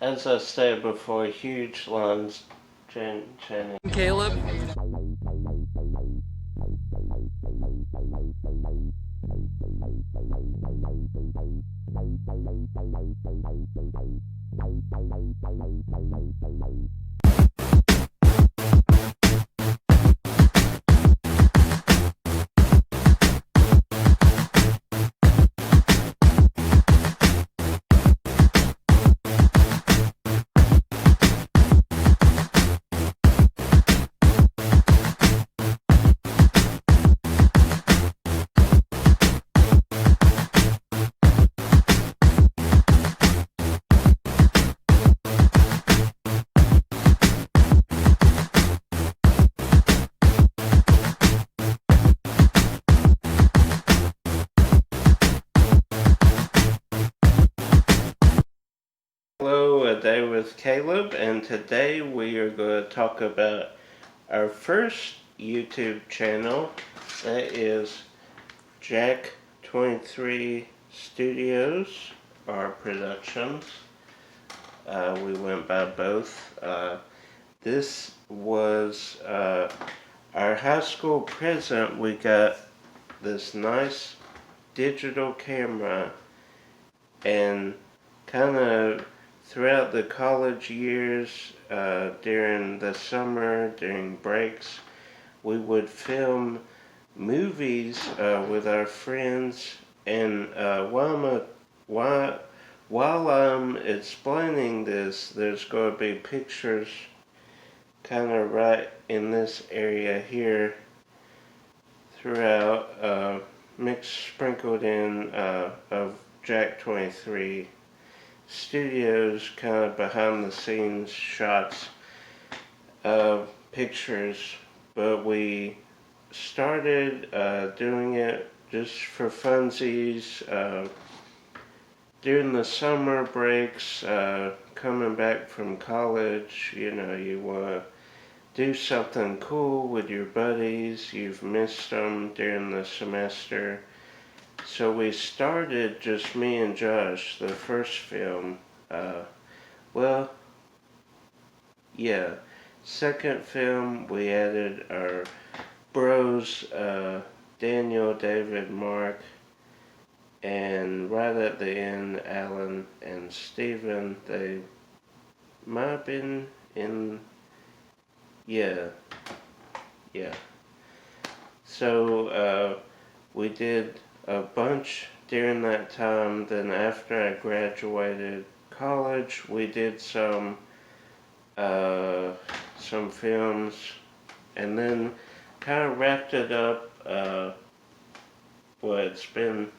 As I said before, huge lines chanting. Caleb. Hello, A Day with Caleb, and today we are going to talk about our first YouTube channel. That is Jack23 Studios, our productions. We went by both. This was our high school present. We got this nice digital camera, and kind of throughout the college years, during the summer, during breaks, we would film movies with our friends. And while I'm explaining this, there's going to be pictures kind of right in this area here throughout, sprinkled in of Jack23 Studios, kind of behind the scenes shots of pictures. But we started doing it just for funsies during the summer breaks, coming back from college. You know, you want to do something cool with your buddies. You've missed them during the semester. So we started just me and Josh, the first film. Well, yeah. Second film, we added our bros, Daniel, David, Mark, and right at the end, Alan and Steven. They might have been in, yeah. So, we did a bunch during that time. Then after I graduated college, we did some films, and then kind of wrapped it up. Well, it's been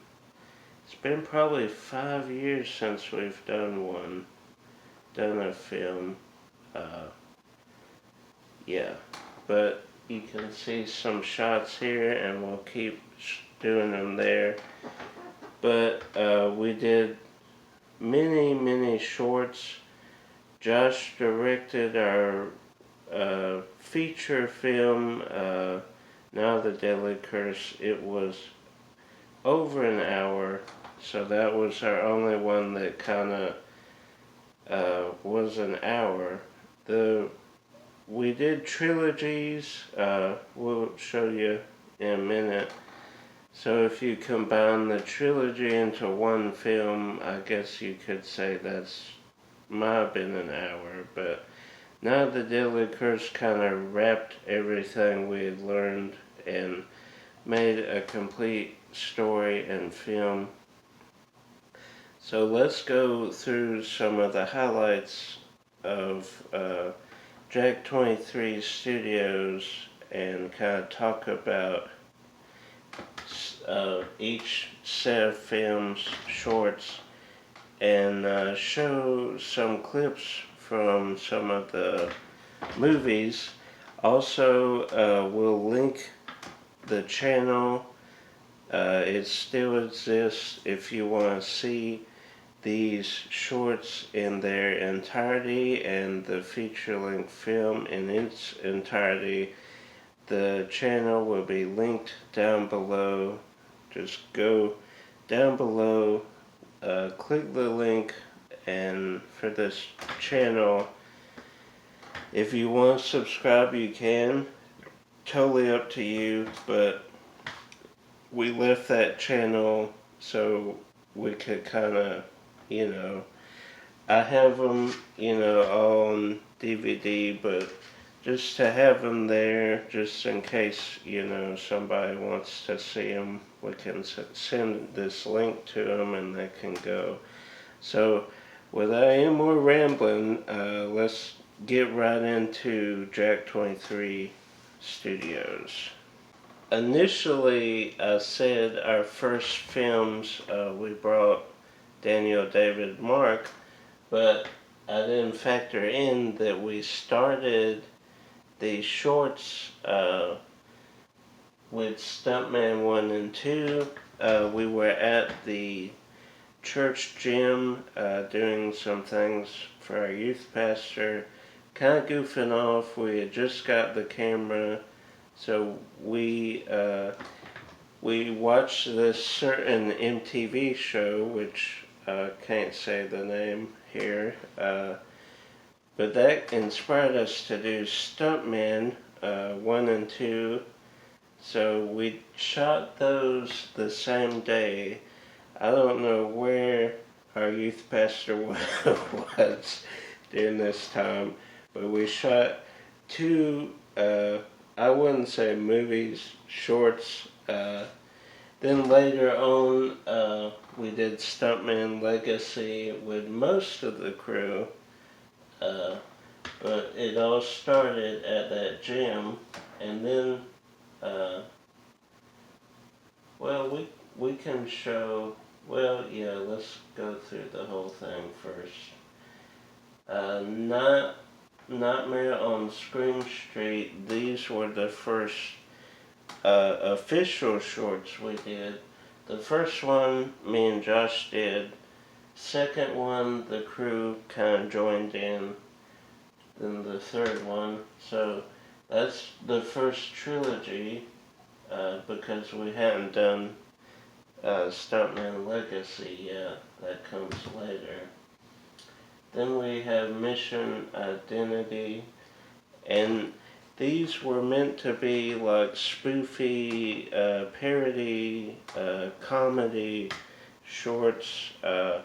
probably 5 years since we've done a film. Yeah, but you can see some shots here, and we'll keep doing them there. But we did many shorts. Josh directed our feature film, Now the Deadly Curse. It was over an hour, so that was our only one that kind of was an hour. We did trilogies. We'll show you in a minute. So if you combine the trilogy into one film, I guess you could say that's might have been an hour. But Now the Deadly Curse kind of wrapped everything we had learned and made a complete story and film. So let's go through some of the highlights of Jack23 Studios and kind of talk about each set of films, shorts, and show some clips from some of the movies. Also, we'll link the channel. It still exists if you want to see these shorts in their entirety and the feature-length film in its entirety. The channel will be linked down below. Just go down below, click the link, and for this channel. If you want to subscribe, you can. Totally up to you, but we left that channel so we could kind of, I have them, on DVD, but just to have them there, just in case, somebody wants to see them, we can send this link to them and they can go. So, without any more rambling, let's get right into Jack23 Studios. Initially, I said our first films, we brought Daniel, David, Mark, but I didn't factor in that we started the shorts with Stuntman 1 and 2. We were at the church gym doing some things for our youth pastor, kind of goofing off. We had just got the camera, so we watched this certain MTV show, which I can't say the name here, but that inspired us to do Stuntman 1 and 2. So we shot those the same day. I don't know where our youth pastor was during this time, but we shot two, I wouldn't say movies, shorts. Then later on, we did Stuntman Legacy with most of the crew, but it all started at that gym, and then, well, we can show, well, yeah, let's go through the whole thing first. Nightmare on Scream Street, these were the first official shorts we did. The first one me and Josh did. Second one the crew kind of joined in. Then the third one. So that's the first trilogy because we hadn't done Stuntman Legacy yet. That comes later. Then we have Mission Identity, and these were meant to be like spoofy, parody, comedy shorts, kind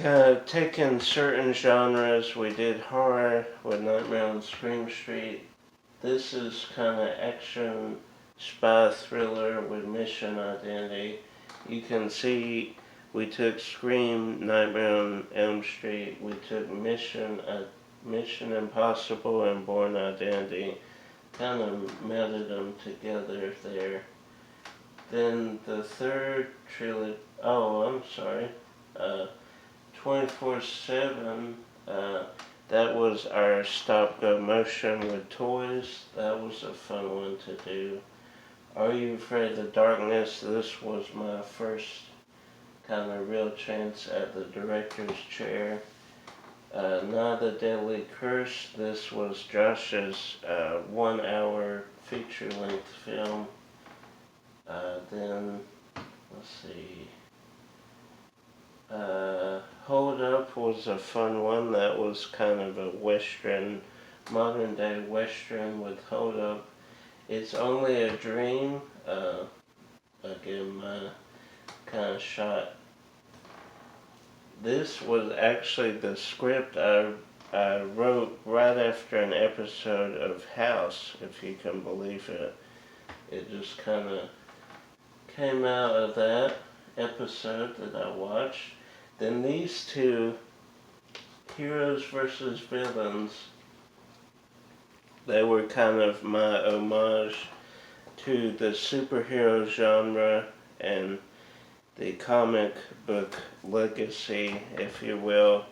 of taking certain genres. We did horror with Nightmare on Scream Street. This is kind of action, spy thriller with Mission Identity. You can see we took Scream, Nightmare on Elm Street, we took Mission Impossible and Bourne Identity, kind of melded them together there. Then the third trilogy, 24/7, that was our stop-go motion with toys. That was a fun one to do. Are You Afraid of the Darkness? This was my first kind of real chance at the director's chair. Not a Deadly Curse. This was Josh's 1 hour feature-length film. Then, let's see. Hold Up was a fun one. That was kind of a western, modern day western with Hold Up. It's Only a Dream. Again, my kind of shot. This was actually the script I wrote right after an episode of House, if you can believe it. It just kind of came out of that episode that I watched. Then these two, Heroes versus Villains, they were kind of my homage to the superhero genre and the comic book legacy, if you will.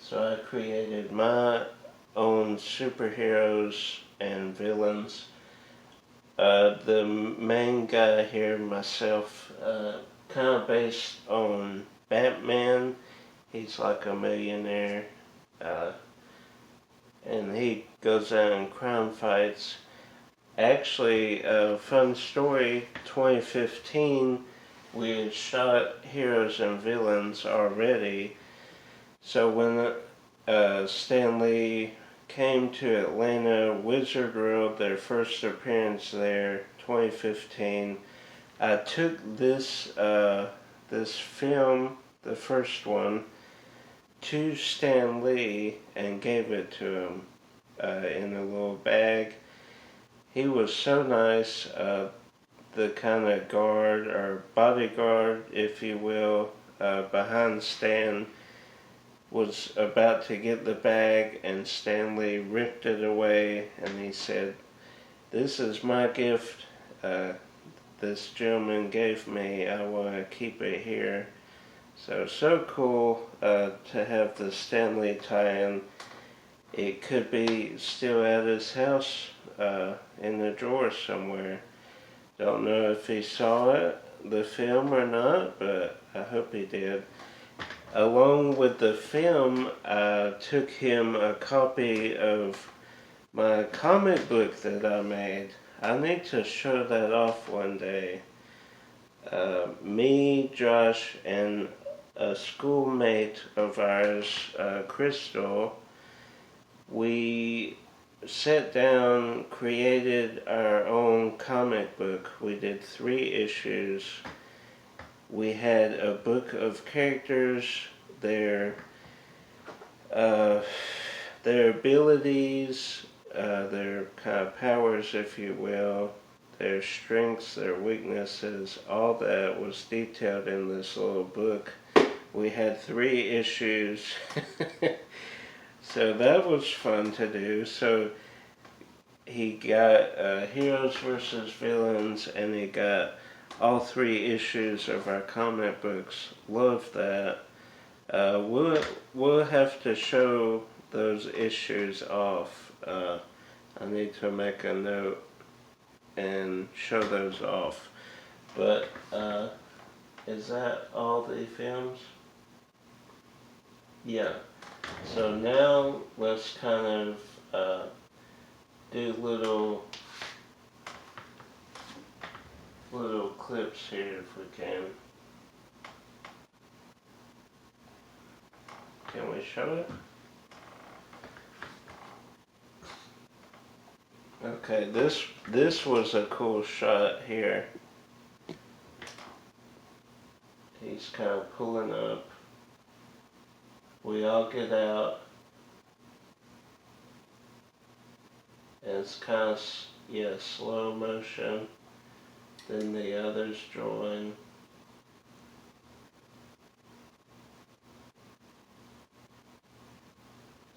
So I created my own superheroes and villains. The main guy here, myself, kind of based on Batman. He's like a millionaire, and he goes out and crime fights. Actually, a fun story, 2015, we had shot Heroes and Villains already. So when Stan Lee came to Atlanta, Wizard World, their first appearance there, 2015. I took this film, the first one, to Stan Lee and gave it to him in a little bag. He was so nice. The kind of guard or bodyguard, if you will, behind Stan was about to get the bag, and Stan Lee ripped it away, and he said, "This is my gift. This gentleman gave me. I want to keep it here." So cool to have the Stan Lee tie-in. It could be still at his house in the drawer somewhere. Don't know if he saw it, the film, or not, but I hope he did. Along with the film, I took him a copy of my comic book that I made. I need to show that off one day. Me, Josh, and a schoolmate of ours, Crystal, we sat down, created our own comic book. We did 3 issues. We had a book of characters, their abilities, their kind of powers, if you will, their strengths, their weaknesses, all that was detailed in this little book. We had 3 issues. So that was fun to do. So he got Heroes versus Villains, and he got all 3 issues of our comic books. Love that. We'll have to show those issues off. I need to make a note and show those off. But is that all the films? Yeah. So now let's kind of do little clips here if we can. Can we show it? Okay, this was a cool shot here. He's kind of pulling up. We all get out. And it's kind of, slow motion. Then the others join.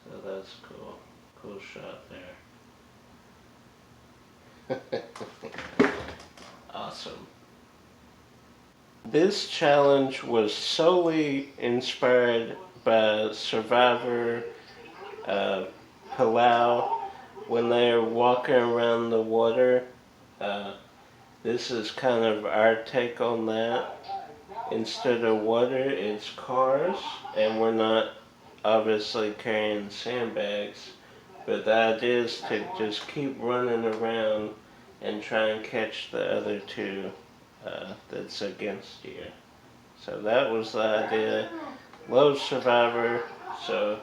So that's cool. Cool shot there. Awesome. This challenge was solely inspired by Survivor Palau when they're walking around the water. This is kind of our take on that. Instead of water, it's cars, and we're not obviously carrying sandbags. But the idea is to just keep running around and try and catch the other 2 that's against you. So that was the idea. Love Survivor, so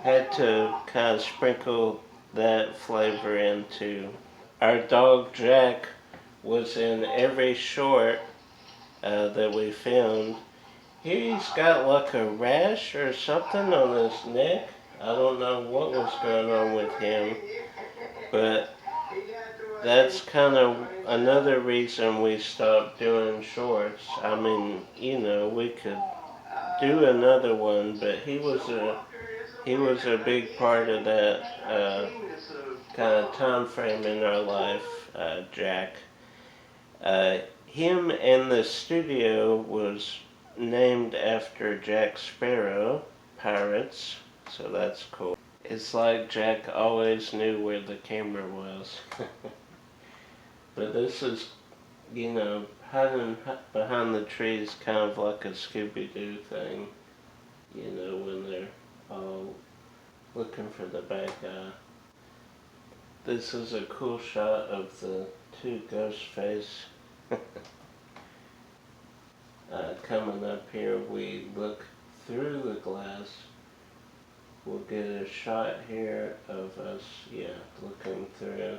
had to kind of sprinkle that flavor into. Our dog Jack was in every short that we filmed. Here he's got like a rash or something on his neck. I don't know what was going on with him, but that's kind of another reason we stopped doing shorts. I mean, we could do another one, but he was a big part of that kind of time frame in our life, Jack. Him and the studio was named after Jack Sparrow, pirates, so that's cool. It's like Jack always knew where the camera was. But this is, hiding behind the trees, kind of like a Scooby-Doo thing, when they're all looking for the bad guy. This is a cool shot of the 2 ghost face. Coming up here, we look through the glass. we'll get a shot here of us, looking through.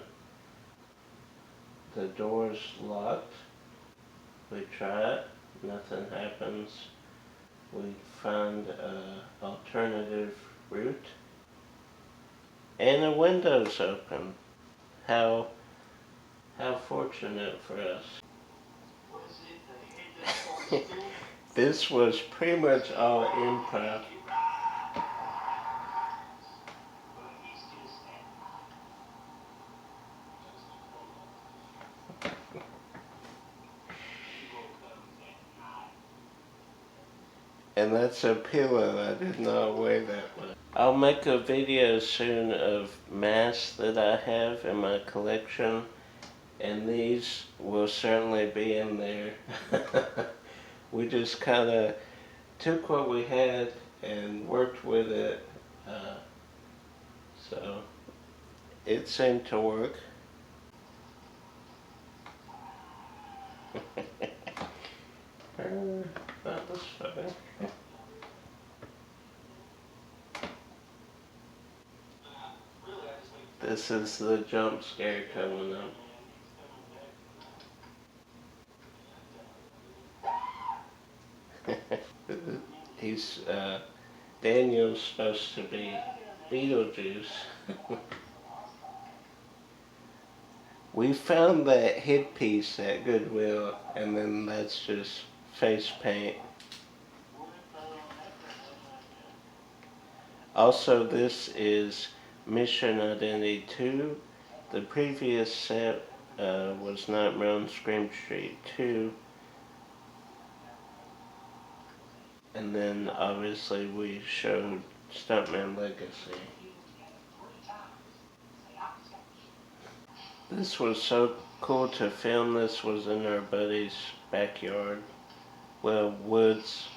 The door's locked. We try it, nothing happens. We find an alternative route. And the window's open. How fortunate for us. This was pretty much all improv. And that's a pillow. I did not weigh that much. I'll make a video soon of masks that I have in my collection, and these will certainly be in there. We just kind of took what we had and worked with it, so it seemed to work. That was funny. This is the jump scare coming up. He's, Daniel's supposed to be Beetlejuice. We found that headpiece at Goodwill, and then that's just face paint. Also, this is Mission Identity 2. The previous set was Nightmare on Scream Street 2. And then obviously we showed Stuntman Legacy. This was so cool to film. This was in our buddy's backyard. Well, woods.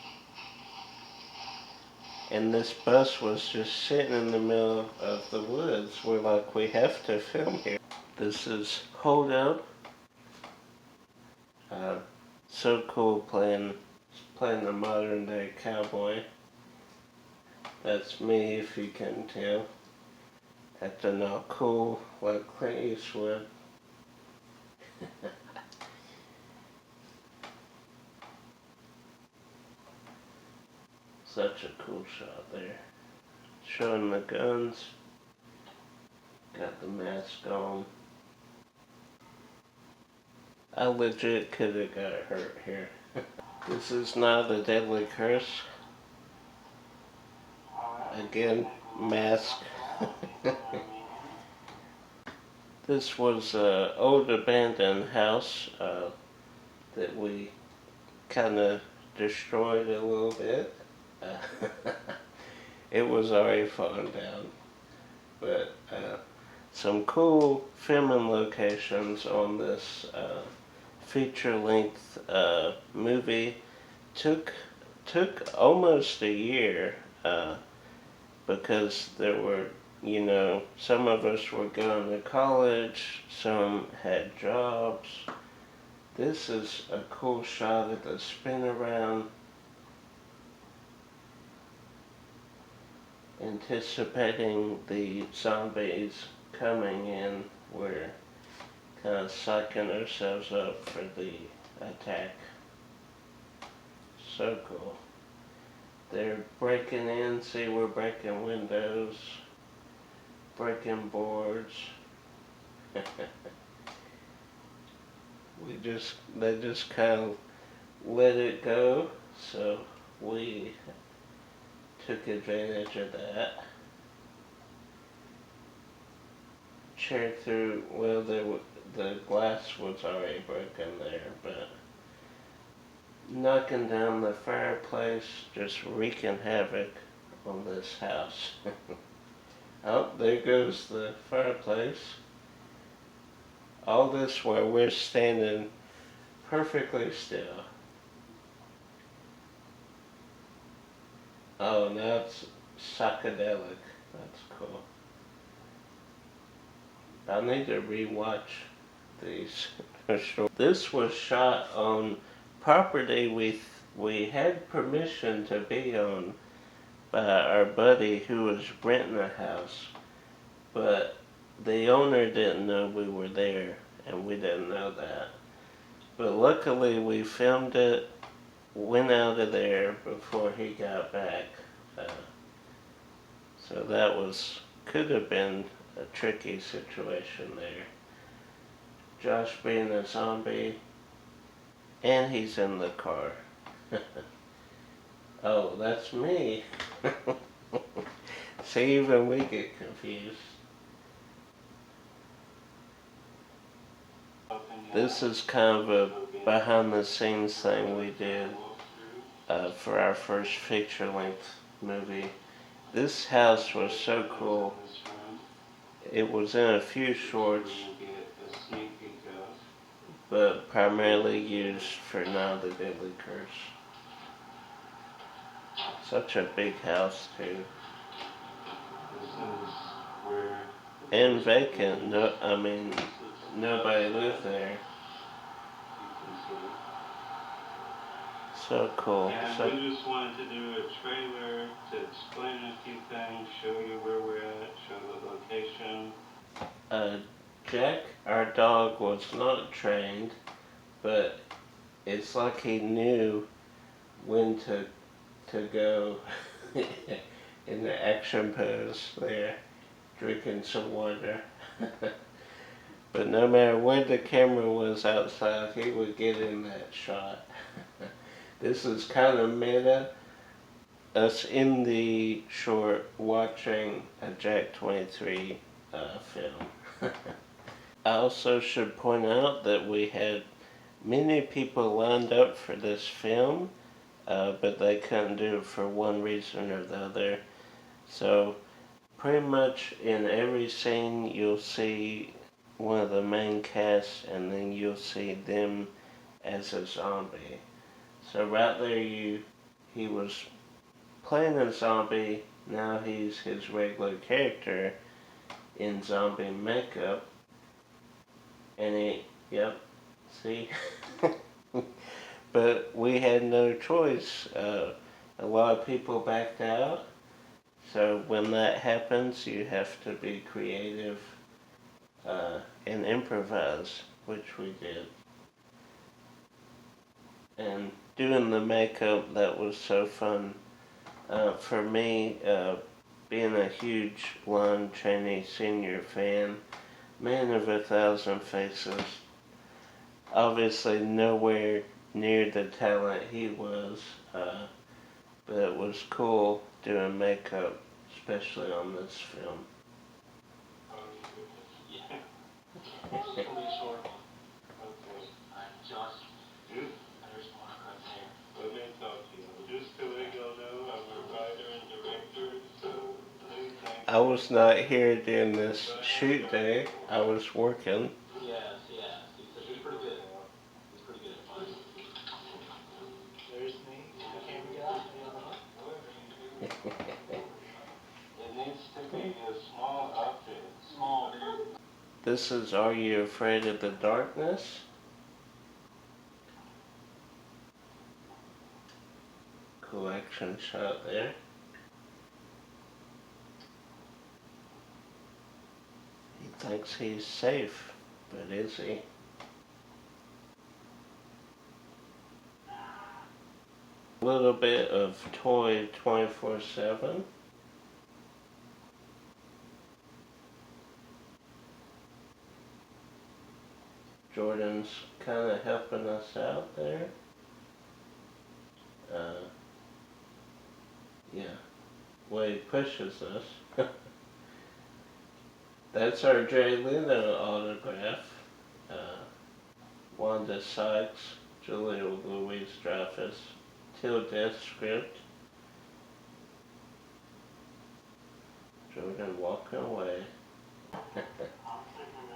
And this bus was just sitting in the middle of the woods. We're like, we have to film here. This is Hold Up. So cool playing the modern day cowboy. That's me, if you can tell. Acting all cool like Clint Eastwood. Such a cool shot there. Showing the guns. Got the mask on. I legit could have got hurt here. This is Now the Deadly Curse. Again, mask. This was an old abandoned house that we kind of destroyed a little bit. It was already fallen down. But some cool filming locations on this feature-length movie. Took almost a year because there were, some of us were going to college, some had jobs. This is a cool shot of the spin around. Anticipating the zombies coming in, we're kind of psyching ourselves up for the attack. So cool. They're breaking in, see, we're breaking windows, breaking boards. They just kind of let it go, so we took advantage of that. Checked through, well, the glass was already broken there, but knocking down the fireplace, just wreaking havoc on this house. Oh, there goes the fireplace. All this while we're standing perfectly still. Oh, now it's psychedelic. That's cool. I need to rewatch these for sure. This was shot on property we had permission to be on, by our buddy who was renting a house, but the owner didn't know we were there, and we didn't know that. But luckily we filmed it, went out of there before he got back. So that could have been a tricky situation there. Josh being a zombie, and he's in the car. Oh, that's me. See, even we get confused. This is kind of a behind the scenes thing we did for our first feature length movie. This house was so cool. It was in a few shorts, but primarily used for Now the Deadly Curse. Such a big house too. And vacant. Nobody lived there. So cool. And we just wanted to do a trailer to explain a few things, show you where we're at, show the location. Jack, our dog, was not trained, but it's like he knew when to go in the action pose there, drinking some water. But no matter where the camera was outside, he would get in that shot. This is kind of meta, us in the short watching a Jack23 film. I also should point out that we had many people lined up for this film, but they couldn't do it for one reason or the other. So pretty much in every scene you'll see one of the main cast, and then you'll see them as a zombie. So right there he was playing a zombie, now he's his regular character in zombie makeup. And see? But we had no choice. A lot of people backed out. So when that happens, you have to be creative and improvise, which we did. And doing the makeup, that was so fun. For me, being a huge Lon Chaney Sr. fan, man of 1,000 faces, obviously nowhere near the talent he was, but it was cool doing makeup, especially on this film. I was not here during this shoot day. I was working. Yes. He's pretty good. He's pretty good at fun. There's me, the camera guy. It needs to be a small outfit. Small. This is Are You Afraid of the Darkness? Cool action shot there. He thinks he's safe, but is he? A little bit of toy 24/7. Jordan's kind of helping us out there. Well, he pushes us. That's our Jay Leno autograph. Wanda Sykes, Julia Louis-Dreyfus, Till Death script. Jordan walking away.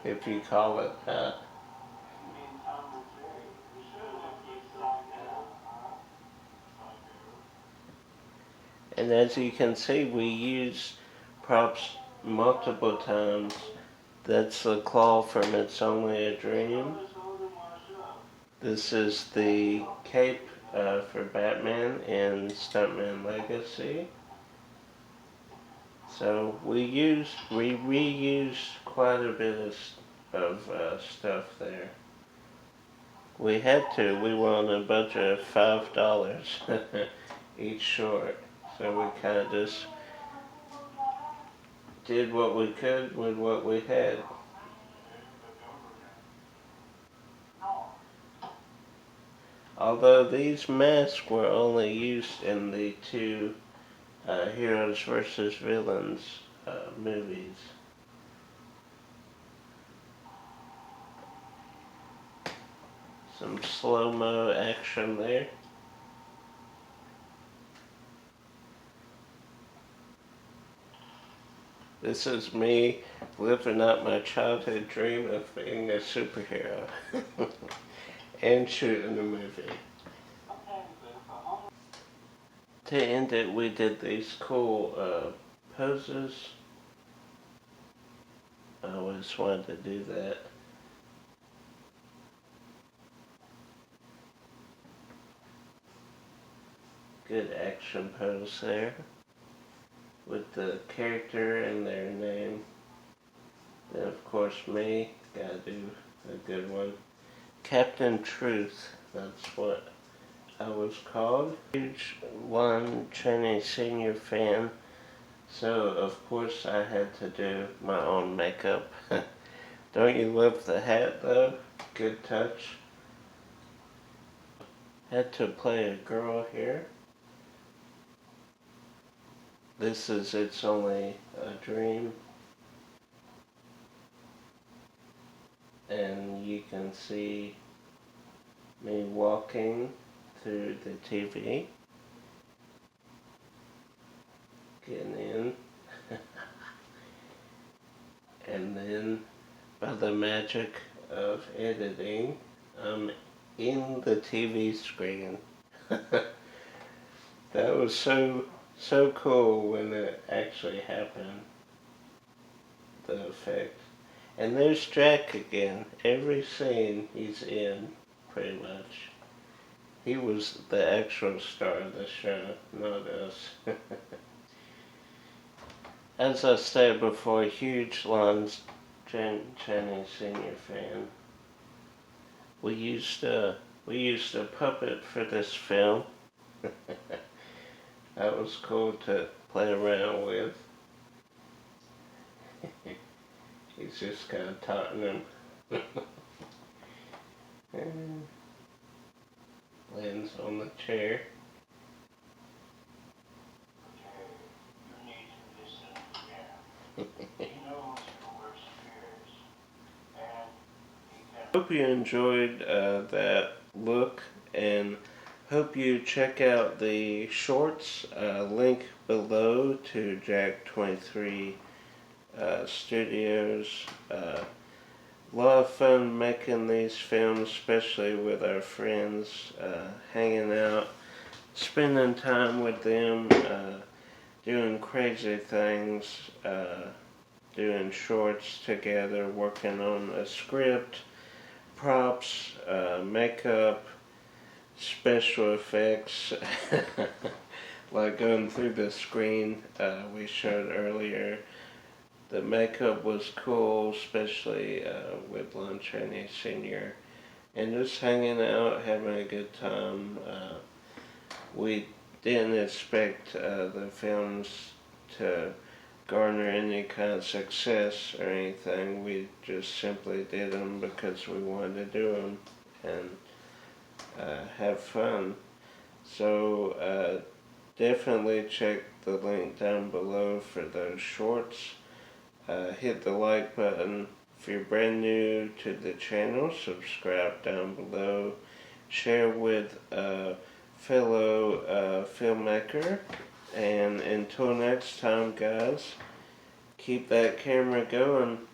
If you call it that. And as you can see, we use props multiple times. That's the claw from It's Only a Dream. This is the cape for Batman in Stuntman Legacy. So we reused quite a bit of stuff there. We had to. We were on a budget of $5 each short, so we kind of just did what we could with what we had. Although these masks were only used in the two Heroes versus Villains movies. Some slow-mo action there. This is me living out my childhood dream of being a superhero and shooting a movie. To end it, we did these cool poses. I always wanted to do that. Good action pose there with the character and their name. Then of course me, gotta do a good one. Captain Truth, that's what I was called. Huge Lon Chaney Sr. fan, so of course I had to do my own makeup. Don't you love the hat though? Good touch. Had to play a girl here. This is It's Only a Dream. And you can see me walking through the TV. Getting in. And then, by the magic of editing, I'm in the TV screen. That was so cool when it actually happened. The effect. And there's Jack again. Every scene he's in, pretty much. He was the actual star of the show, not us. As I said before, huge Lon Chaney Sr. fan. We used a puppet for this film. That was cool to play around with. He's just kind of taunting him. And lands on the chair. Hope you enjoyed that look, and hope you check out the shorts. Link below to Jack23 Studios. A lot of fun making these films, especially with our friends, hanging out, spending time with them, doing crazy things, doing shorts together, working on a script, props, makeup, special effects, like going through the screen we showed earlier. The makeup was cool, especially with Lon Chaney Sr. And just hanging out, having a good time. We didn't expect the films to garner any kind of success or anything. We just simply did them because we wanted to do them and have fun. So definitely check the link down below for those shorts. Hit the like button if you're brand new to the channel. Subscribe down below. Share with a fellow filmmaker. And until next time, guys, keep that camera going.